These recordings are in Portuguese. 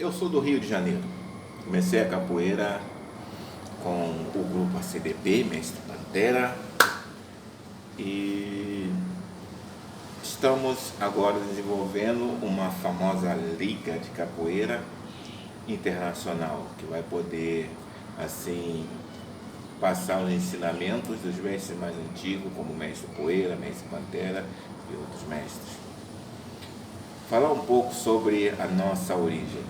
Eu sou do Rio de Janeiro. Comecei a capoeira com o grupo ACDP, Mestre Pantera, e estamos agora desenvolvendo uma famosa liga de capoeira internacional, que vai poder, assim, passar os ensinamentos dos mestres mais antigos, como o Mestre Poeira, Mestre Pantera e outros mestres. Falar um pouco sobre a nossa origem.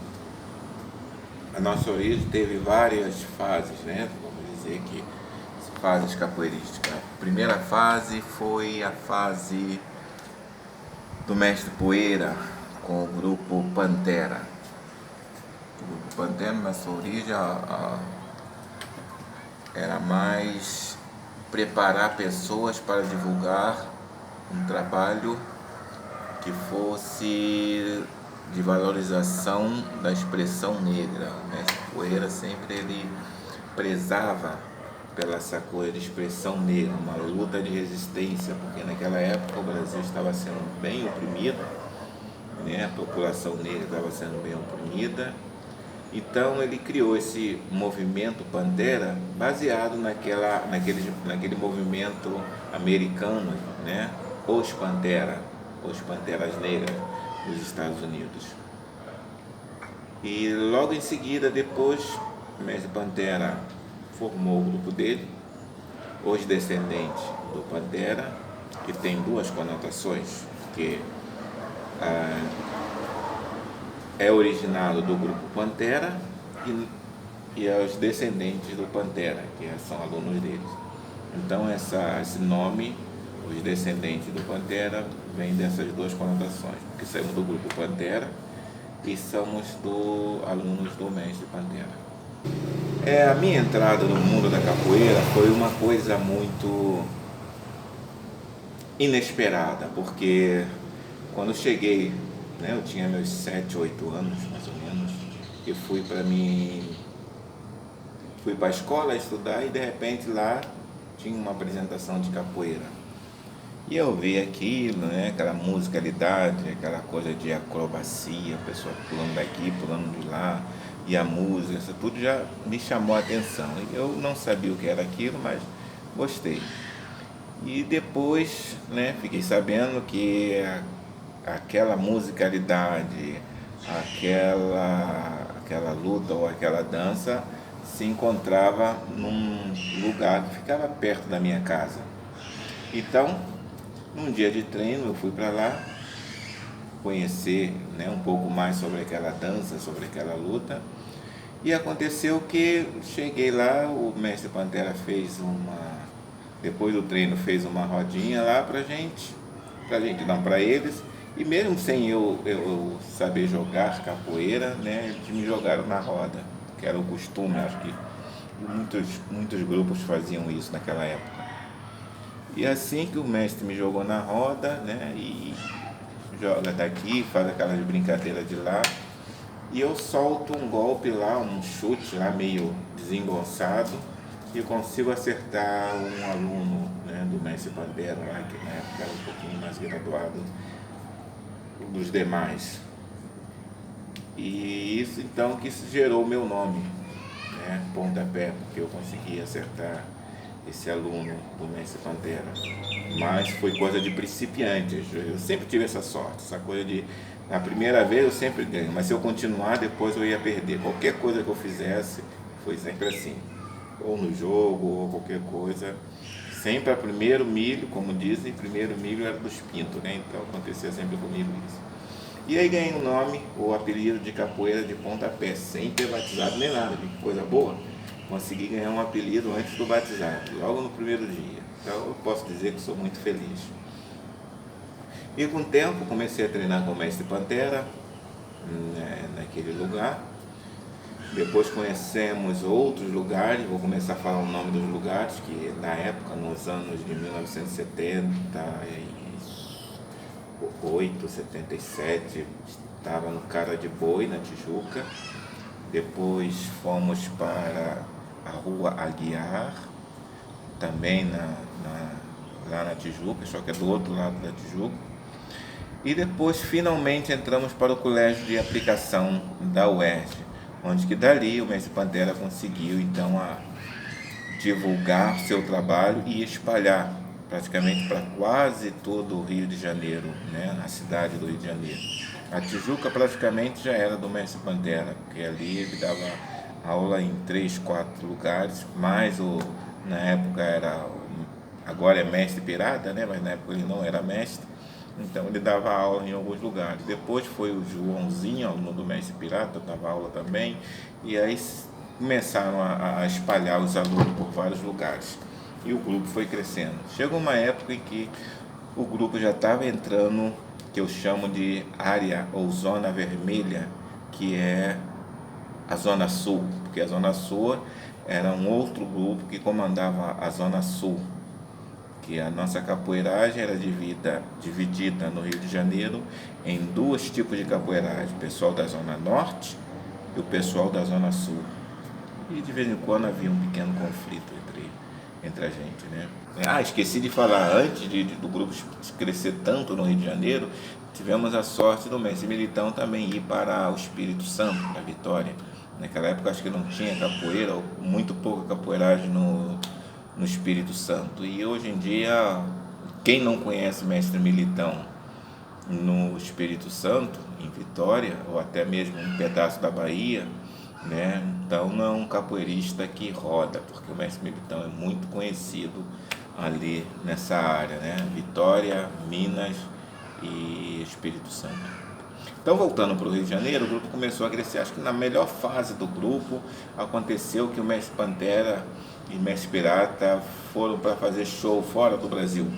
A nossa origem teve várias fases, né? Vamos dizer que fases capoeirísticas. A primeira fase foi a fase do Mestre Poeira com o grupo Pantera. O grupo Pantera, na sua origem, era mais preparar pessoas para divulgar um trabalho que fosse de valorização da expressão negra. O Mestre Poeira sempre ele prezava pela essa coisa de expressão negra, uma luta de resistência, porque naquela época o Brasil estava sendo bem oprimido, né? A população negra estava sendo bem oprimida. Então ele criou esse movimento Pantera baseado naquele movimento americano, né? Os Panteras Negras dos Estados Unidos. E logo em seguida, depois, o Mestre Pantera formou o grupo dele, os descendentes do Pantera, que tem duas conotações, que é originado do grupo Pantera e é os descendentes do Pantera, que são alunos deles. Então esse nome, os descendentes do Pantera, vem dessas duas conotações, porque saímos do grupo Pantera e somos alunos do Mestre Pantera. A minha entrada no mundo da capoeira foi uma coisa muito inesperada, porque quando cheguei, né, eu tinha meus 7, 8 anos, mais ou menos, e fui para a escola estudar e de repente lá tinha uma apresentação de capoeira. E eu vi aquilo, né, aquela musicalidade, aquela coisa de acrobacia, a pessoa pulando daqui, pulando de lá, e a música, isso tudo já me chamou a atenção. Eu não sabia o que era aquilo, mas gostei. E depois, né, fiquei sabendo que aquela musicalidade, aquela luta ou aquela dança se encontrava num lugar que ficava perto da minha casa. Então, num dia de treino, eu fui para lá conhecer, né, um pouco mais sobre aquela dança, sobre aquela luta. E aconteceu que cheguei lá, o Mestre Pantera depois do treino, fez uma rodinha lá pra gente não, para eles. E mesmo sem eu saber jogar capoeira, né, eles me jogaram na roda, que era o costume, acho que muitos grupos faziam isso naquela época. E assim que o mestre me jogou na roda, né, e joga daqui, faz aquelas brincadeiras de lá, e eu solto um golpe lá, um chute lá meio desengonçado, e consigo acertar um aluno, né, do Mestre Pantera lá, que na época era um pouquinho mais graduado dos demais. E isso então que gerou o meu nome, né, Pontapé, porque eu consegui acertar esse aluno do Mestre Pantera. Mas foi coisa de principiantes, eu sempre tive essa sorte, essa coisa de, na primeira vez eu sempre ganho, mas se eu continuar depois eu ia perder. Qualquer coisa que eu fizesse foi sempre assim, ou no jogo, ou qualquer coisa, sempre a primeiro milho, como dizem, primeiro milho era dos pintos, né? Então acontecia sempre comigo isso. E aí ganhei o nome, o apelido de capoeira de Pontapé, sem ter batizado nem nada, que coisa boa. Consegui ganhar um apelido antes do batizado, logo no primeiro dia. Então eu posso dizer que sou muito feliz. E com o tempo comecei a treinar com o Mestre Pantera, né, naquele lugar. Depois conhecemos outros lugares, vou começar a falar o nome dos lugares, que na época, nos anos de 1978, 77, estava no Cara de Boi, na Tijuca. Depois fomos para a Rua Aguiar, também lá na Tijuca, só que é do outro lado da Tijuca. E depois, finalmente, entramos para o colégio de aplicação da UERJ, onde que dali o Mestre Pantera conseguiu, então, divulgar seu trabalho e espalhar praticamente para quase todo o Rio de Janeiro, né? A cidade do Rio de Janeiro. A Tijuca praticamente já era do Mestre Pantera, porque ali ele dava aula em 3, 4 lugares, mais na época agora é mestre Pirata, né? Mas na época ele não era mestre, então ele dava aula em alguns lugares. Depois foi o Joãozinho, aluno do mestre Pirata, dava aula também, e aí começaram a espalhar os alunos por vários lugares. E o grupo foi crescendo. Chegou uma época em que o grupo já estava entrando, que eu chamo de área ou zona vermelha, que é a Zona Sul, porque a Zona Sul era um outro grupo que comandava a Zona Sul, que a nossa capoeiragem era dividida no Rio de Janeiro em dois tipos de capoeiragem, o pessoal da Zona Norte e o pessoal da Zona Sul. E de vez em quando havia um pequeno conflito entre a gente, né? Esqueci de falar, antes do grupo crescer tanto no Rio de Janeiro, tivemos a sorte do mestre Militão também ir para o Espírito Santo, para Vitória. Naquela época acho que não tinha capoeira, ou muito pouca capoeiragem no Espírito Santo. E hoje em dia, quem não conhece o mestre Militão no Espírito Santo, em Vitória, ou até mesmo um pedaço da Bahia, né? Então não é um capoeirista que roda, porque o mestre Militão é muito conhecido ali nessa área, né? Vitória, Minas e Espírito Santo. Então, voltando para o Rio de Janeiro, o grupo começou a crescer. Acho que na melhor fase do grupo aconteceu que o Mestre Pantera e Mestre Pirata foram para fazer show fora do Brasil.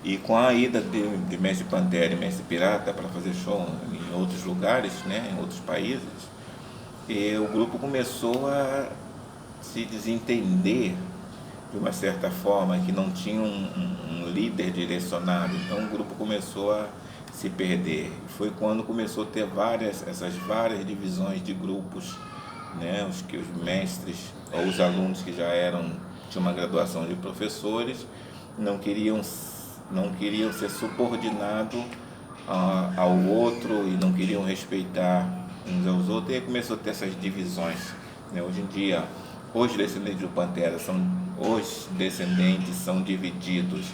E com a ida de Mestre Pantera e Mestre Pirata para fazer show em outros lugares, né, em outros países, o grupo começou a se desentender de uma certa forma, que não tinha um líder direcionado. Então o grupo começou a se perder. Foi quando começou a ter essas várias divisões de grupos, né, os mestres ou os alunos que já tinham uma graduação de professores não queriam ser subordinados ao outro e não queriam respeitar uns aos outros, e aí começou a ter essas divisões, né? Hoje em dia, os descendentes do Pantera são divididos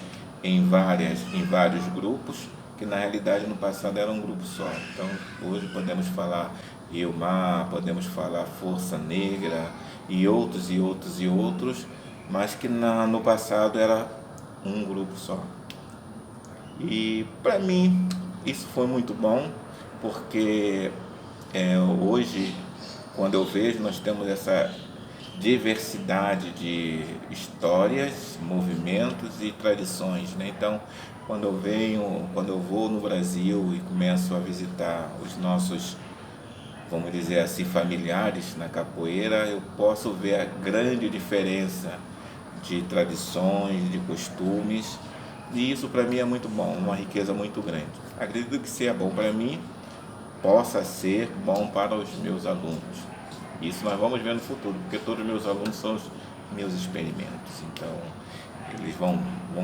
em vários grupos, que na realidade no passado era um grupo só. Então hoje podemos falar Rio Mar, podemos falar Força Negra e outros, mas que no passado era um grupo só. E para mim isso foi muito bom, porque hoje, quando eu vejo, nós temos essa diversidade de histórias, movimentos e tradições, né? Então, quando eu vou no Brasil e começo a visitar os nossos, vamos dizer assim, familiares na capoeira, eu posso ver a grande diferença de tradições, de costumes, e isso para mim é muito bom, uma riqueza muito grande. Acredito que se é bom para mim, possa ser bom para os meus alunos. Isso nós vamos ver no futuro, porque todos os meus alunos são os meus experimentos. Então, eles vão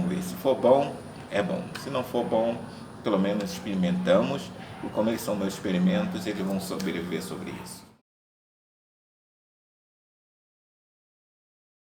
ver. Se for bom, é bom. Se não for bom, pelo menos experimentamos. E como eles são meus experimentos, eles vão sobreviver sobre isso.